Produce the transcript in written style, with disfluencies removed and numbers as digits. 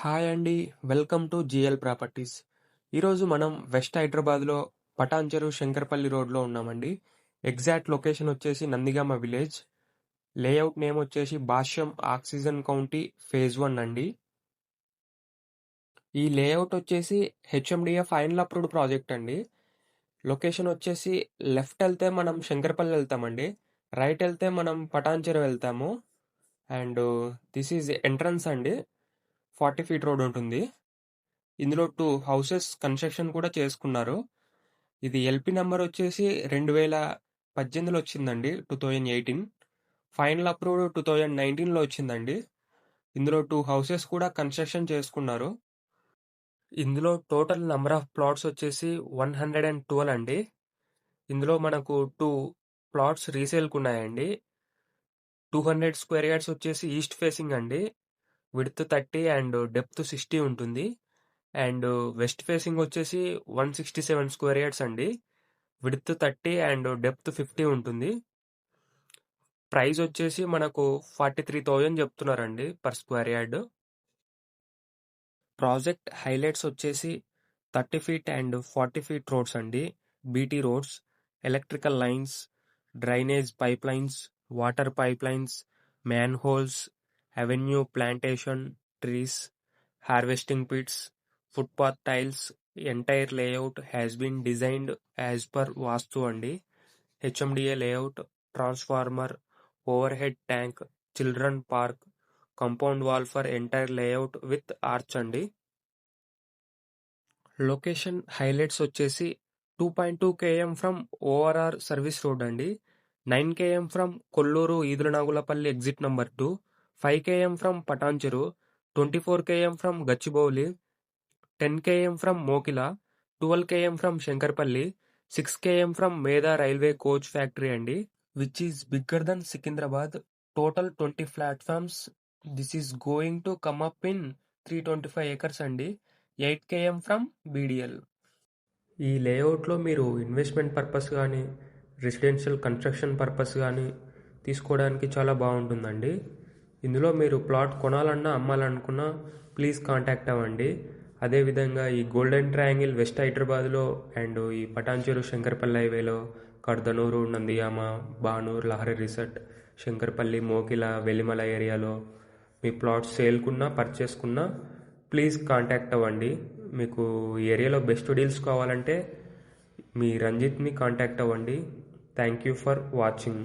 Hi అండి. Welcome to GL properties. ఈరోజు మనం వెస్ట్ హైదరాబాద్లో పటాన్చెరు శంకర్పల్లి రోడ్లో ఉన్నామండి. ఎగ్జాక్ట్ లొకేషన్ వచ్చేసి నందిగామ విలేజ్. లేఅవుట్ నేమ్ వచ్చేసి భాష్యం ఆక్సిజన్ కౌంటీ ఫేజ్ 1 అండి. ఈ లేఅవుట్ వచ్చేసి హెచ్ఎండిఏ ఫైనల్ అప్రూవ్డ్ ప్రాజెక్ట్ అండి. లొకేషన్ వచ్చేసి లెఫ్ట్ వెళ్తే మనం శంకర్పల్లి వెళ్తామండి, రైట్ వెళ్తే మనం పటాన్చెరు వెళ్తాము. అండ్ దిస్ ఈజ్ ఎంట్రన్స్ అండి. 40 ఫీట్ రోడ్ ఉంటుంది. ఇందులో 2 హౌసెస్ కన్స్ట్రక్షన్ కూడా చేసుకున్నారు. ఇది ఎల్పి నెంబర్ వచ్చేసి 2018లో వచ్చిందండి, 2018. ఫైనల్ అప్రూవ్డ్ 2019లో వచ్చిందండి. ఇందులో 2 హౌసెస్ కూడా కన్స్ట్రక్షన్ చేసుకున్నారు. ఇందులో టోటల్ నెంబర్ ఆఫ్ ప్లాట్స్ వచ్చేసి 112 అండి. ఇందులో మనకు 2 ప్లాట్స్ రీసేల్కి ఉన్నాయండి. 200 స్క్వేర్ యార్డ్స్ వచ్చేసి ఈస్ట్ ఫేసింగ్ అండి. విడ్త్ 30 అండ్ డెప్త్ 60 ఉంటుంది. అండ్ వెస్ట్ ఫేసింగ్ వచ్చేసి 167 స్క్వేర్ యార్డ్స్ అండి. విడ్త్ 30 అండ్ డెప్త్ 50 ఉంటుంది. ప్రైస్ వచ్చేసి మనకు 43,000 చెప్తున్నారండి per square yard. Project highlights వచ్చేసి 30 ఫీట్ అండ్ 40 ఫీట్ రోడ్స్ అండి. BT roads, electrical lines, drainage pipelines, water pipelines, manholes, avenue plantation, trees, harvesting pits, footpath tiles. Entire layout has been designed as per vastu అండి. HMDA layout, transformer, overhead tank, children park, compound wall for entire layout with arch అండి. Location highlights వచ్చేసి 2.2 km from ORR service road అండి. 9 km from Kollur Edulanagulapalli exit number 2. 5 km from Patancheru. 24 km from Gachibowli. 10 km from Mokila. 12 km from Shankarpally. 6 km from Medha railway coach factory అండి, which is bigger than Secunderabad. Total 20 platforms. This is going to come up in 325 acres అండి. 8 km from BDL. ఈ లేఅవుట్లో మీరు investment purpose కానీ, residential construction purpose కానీ తీసుకోవడానికి చాలా బాగుంటుందండి. ఇందులో మీరు ప్లాట్ కొనాలన్నా అమ్మాలనుకున్నా ప్లీజ్ కాంటాక్ట్ అవ్వండి. అదేవిధంగా ఈ గోల్డెన్ ట్రయాంగిల్ వెస్ట్ హైదరాబాద్లో అండ్ ఈ పటాన్చెరు శంకర్పల్లి హైవేలో కర్దనూరు, నందిగామ, బానూర్, లహరి రిసార్ట్, శంకర్పల్లి, మోకిల, వెలిమల ఏరియాలో మీ ప్లాట్స్ సేల్కున్నా పర్చేస్కున్నా ప్లీజ్ కాంటాక్ట్ అవ్వండి. మీకు ఈ ఏరియాలో బెస్ట్ డీల్స్ కావాలంటే మీ రంజిత్ని కాంటాక్ట్ అవ్వండి. Thank you for watching.